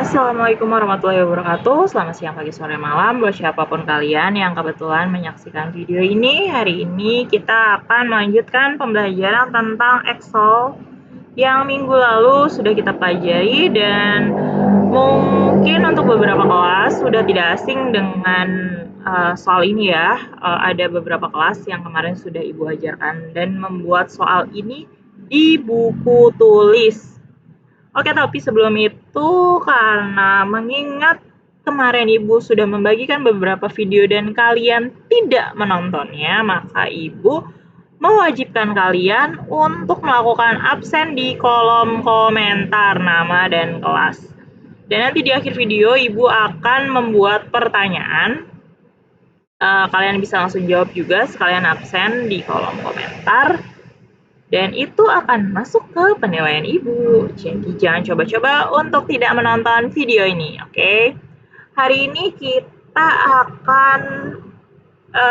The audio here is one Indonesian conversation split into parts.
Assalamualaikum warahmatullahi wabarakatuh. Selamat siang, pagi, sore, malam buat siapapun kalian yang kebetulan menyaksikan video ini. Hari ini kita akan melanjutkan pembelajaran tentang Excel yang minggu lalu sudah kita pelajari, dan mungkin untuk beberapa kelas sudah tidak asing dengan soal ini ya. Ada beberapa kelas yang kemarin sudah Ibu ajarkan dan membuat soal ini di buku tulis. Oke, tapi sebelum itu, karena mengingat kemarin Ibu sudah membagikan beberapa video dan kalian tidak menontonnya, maka Ibu mewajibkan kalian untuk melakukan absen di kolom komentar nama dan kelas. Dan nanti di akhir video Ibu akan membuat pertanyaan. Kalian bisa langsung jawab juga sekalian absen di kolom komentar. Dan itu akan masuk ke penilaian Ibu. Jadi jangan coba-coba untuk tidak menonton video ini, oke? Hari ini kita akan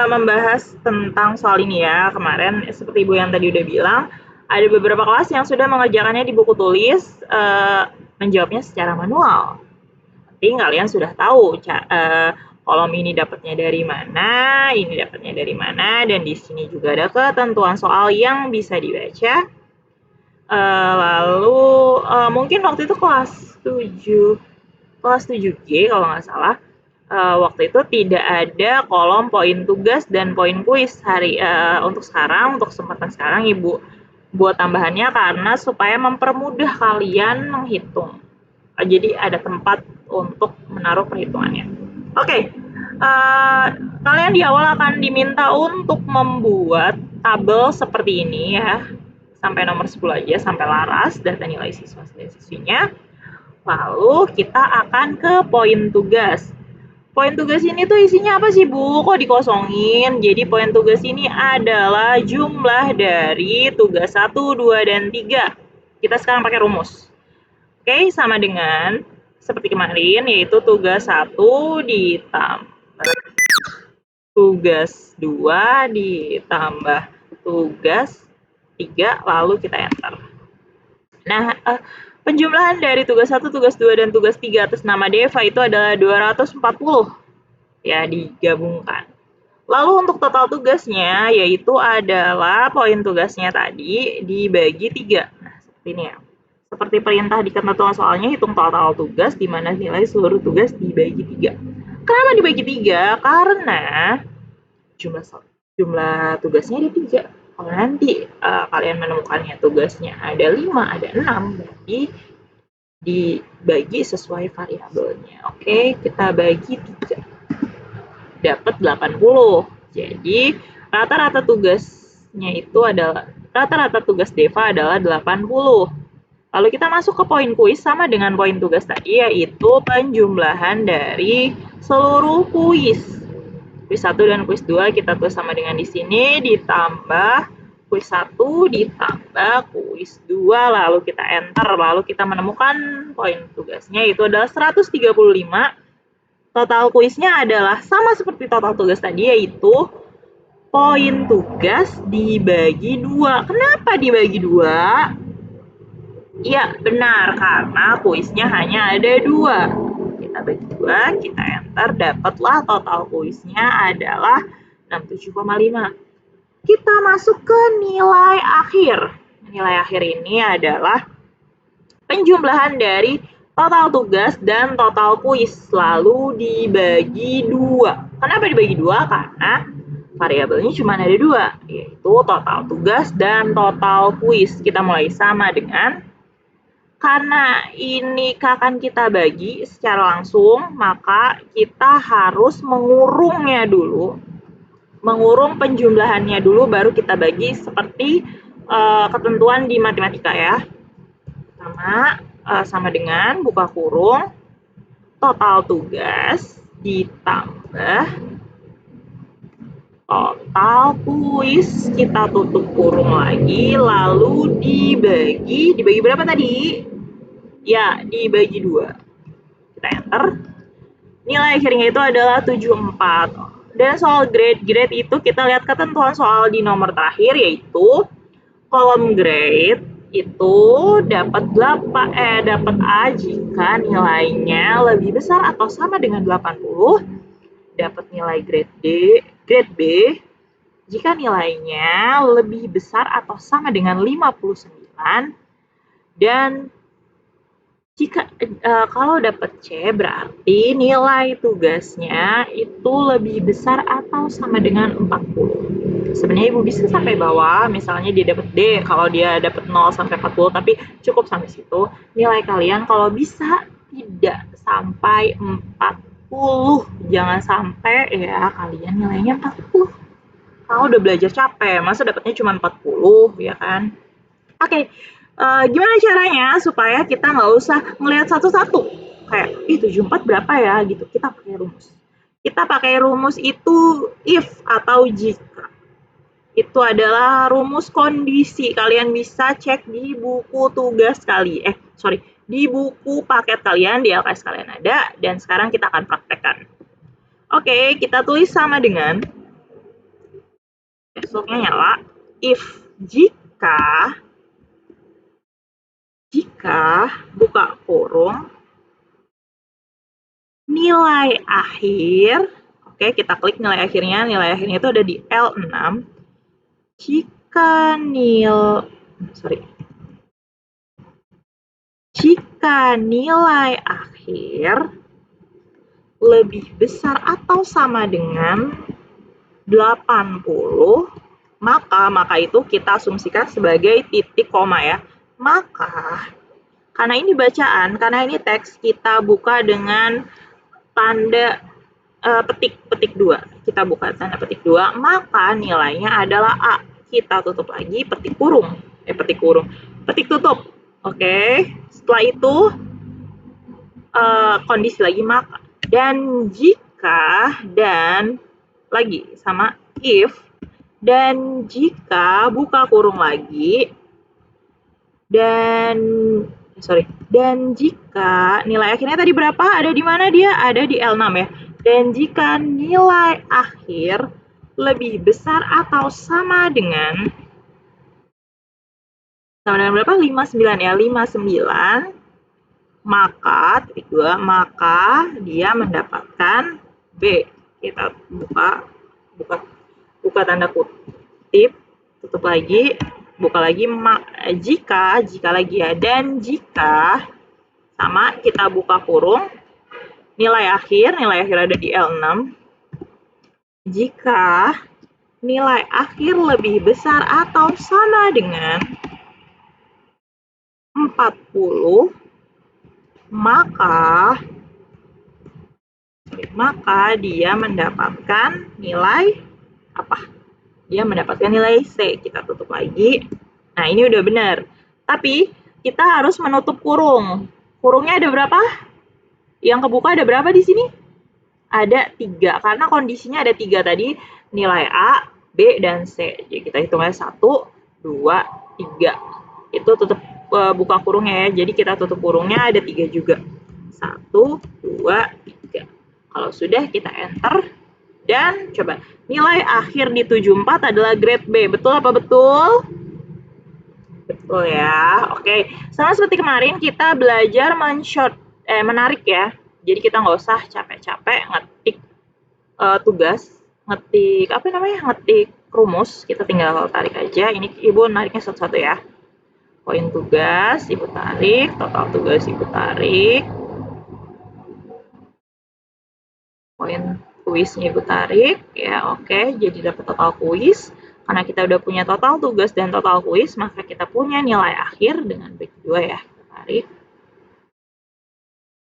membahas tentang soal ini ya. Kemarin seperti Ibu yang tadi udah bilang, ada beberapa kelas yang sudah mengerjakannya di buku tulis, menjawabnya secara manual. Penting kalian sudah tahu kolom ini dapatnya dari mana, ini dapatnya dari mana, dan di sini juga ada ketentuan soal yang bisa dibaca. Lalu mungkin waktu itu kelas 7G kalau nggak salah, waktu itu tidak ada kolom poin tugas dan poin kuis. Untuk kesempatan sekarang Ibu buat tambahannya karena supaya mempermudah kalian menghitung. Jadi ada tempat untuk menaruh perhitungannya. Oke, kalian di awal akan diminta untuk membuat tabel seperti ini ya, sampai nomor 10 aja, sampai laras data nilai siswa dan siswinya. Lalu kita akan ke poin tugas. Poin tugas ini tuh isinya apa sih Bu? Kok dikosongin? Jadi poin tugas ini adalah jumlah dari tugas 1, 2, dan 3. Kita sekarang pakai rumus. Oke, sama dengan seperti kemarin, yaitu tugas 1 ditambah tugas 2 ditambah tugas 3, lalu kita enter. Nah, penjumlahan dari tugas 1, tugas 2, dan tugas 3 atas nama Deva itu adalah 240. Ya, digabungkan. Lalu untuk total tugasnya, yaitu adalah poin tugasnya tadi dibagi 3. Nah, seperti ini ya. Seperti perintah di ketentuan soalnya, hitung total tugas di mana nilai seluruh tugas dibagi 3. Kenapa dibagi 3? Karena jumlah tugasnya ada 3. Kalau nanti kalian menemukannya tugasnya ada 5, ada 6, berarti dibagi sesuai variabelnya. Oke, kita bagi 3. Dapat 80. Jadi rata-rata tugasnya itu adalah rata-rata tugas Deva adalah 80. Lalu kita masuk ke poin kuis sama dengan poin tugas tadi, yaitu penjumlahan dari seluruh kuis. Kuis 1 dan kuis 2 kita tulis sama dengan di sini, ditambah kuis 1 ditambah kuis 2, lalu kita enter, lalu kita menemukan poin tugasnya itu adalah 135. Total kuisnya adalah sama seperti total tugas tadi, yaitu poin tugas dibagi 2. Kenapa dibagi 2? Iya, benar, karena kuisnya hanya ada 2. Kita bagi 2, kita enter, dapatlah total kuisnya adalah 67,5. Kita masuk ke nilai akhir. Nilai akhir ini adalah penjumlahan dari total tugas dan total kuis, lalu dibagi 2. Kenapa dibagi 2? Karena variabelnya cuma ada 2, yaitu total tugas dan total kuis. Kita mulai sama dengan, karena ini akan kita bagi secara langsung, maka kita harus mengurungnya dulu. Mengurung penjumlahannya dulu, baru kita bagi seperti ketentuan di matematika ya. Sama dengan buka kurung, total tugas ditambah total kuis, kita tutup kurung lagi, lalu dibagi berapa tadi? Ya, dibagi 2. Kita enter. Nilai akhirnya itu adalah 74. Dan soal grade itu kita lihat ketentuan soal di nomor terakhir, yaitu kolom grade itu dapat dapat A jika nilainya lebih besar atau sama dengan 80, dapat nilai grade B jika nilainya lebih besar atau sama dengan 59, dan jika kalau dapat C berarti nilai tugasnya itu lebih besar atau sama dengan 40. Sebenarnya Ibu bisa sampai bawah, misalnya dia dapat D, kalau dia dapat 0 sampai 40, tapi cukup sampai situ. Nilai kalian kalau bisa tidak sampai 40. Jangan sampai ya kalian nilainya 40. Kalau udah belajar capek, masa dapatnya cuma 40 ya kan? Oke, gimana caranya supaya kita nggak usah ngelihat satu-satu? Kayak, ih 74 berapa ya gitu, kita pakai rumus. Kita pakai rumus itu if atau jika. Itu adalah rumus kondisi. Kalian bisa cek di buku tugas di buku paket kalian, di LKS kalian ada, dan sekarang kita akan praktekkan. Oke, kita tulis sama dengan, besoknya nyala, if jika buka kurung nilai akhir, oke kita klik nilai akhirnya itu ada di L6, jika nilai akhir lebih besar atau sama dengan 80, maka itu kita asumsikan sebagai titik koma ya. Maka karena ini bacaan, karena ini teks, kita buka dengan tanda petik 2. Kita buka tanda petik 2, maka nilainya adalah A. Kita tutup lagi petik tutup. Oke. Setelah itu kondisi lagi maka, dan jika, dan lagi sama if, dan jika buka kurung lagi, dan jika nilai akhirnya tadi berapa? Ada di mana dia? Ada di L6 ya. Dan jika nilai akhir lebih besar atau sama dengan berapa? 59 ya. 59, maka titik 2, maka dia mendapatkan B. Kita buka tanda kutip, tutup lagi, buka lagi, jika lagi ya, dan jika sama, kita buka kurung, nilai akhir ada di L6, jika nilai akhir lebih besar atau sama dengan 40, maka dia mendapatkan nilai apa? Dia mendapatkan nilai C. Kita tutup lagi. Nah, ini udah benar. Tapi kita harus menutup kurung. Kurungnya ada berapa? Yang kebuka ada berapa di sini? Ada 3. Karena kondisinya ada 3 tadi. Nilai A, B, dan C. Jadi kita hitungnya 1, 2, 3. Itu tutup buka kurungnya ya. Jadi kita tutup kurungnya ada 3 juga. 1, 2, 3. Kalau sudah kita enter. Dan coba, nilai akhir di 74 adalah grade B. Betul apa betul? Betul ya. Oke, sama seperti kemarin kita belajar menarik ya. Jadi kita nggak usah capek-capek ngetik tugas, ngetik rumus. Kita tinggal tarik aja. Ini Ibu nariknya satu-satu ya. Poin tugas Ibu tarik, total tugas Ibu tarik. Poin kuisnya Ibu tarik ya. Oke, jadi dapat total kuis. Karena kita udah punya total tugas dan total kuis, maka kita punya nilai akhir dengan bagi 2 ya. Kita tarik.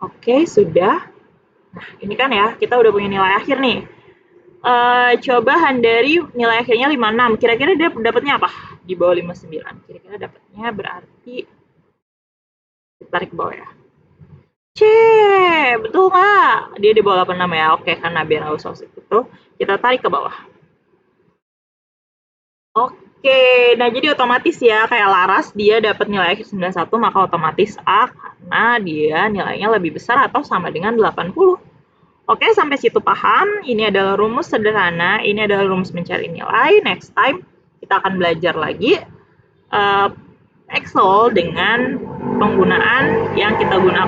Oke, sudah. Nah, ini kan ya, kita udah punya nilai akhir nih. Coba Handari nilai akhirnya 56. Kira-kira dia dapatnya apa? Di bawah 59. Kira-kira dapatnya berarti kita tarik ke bawah ya. C, betul nggak? Dia di bawah 86 ya. Oke, karena biar nggak usah itu, kita tarik ke bawah. Oke, nah jadi otomatis ya, kayak Laras, dia dapat nilai akhir 91, maka otomatis A, karena dia nilainya lebih besar atau sama dengan 80. Oke, sampai situ paham. Ini adalah rumus sederhana, ini adalah rumus mencari nilai. Next time, kita akan belajar lagi Excel dengan penggunaan yang kita gunakan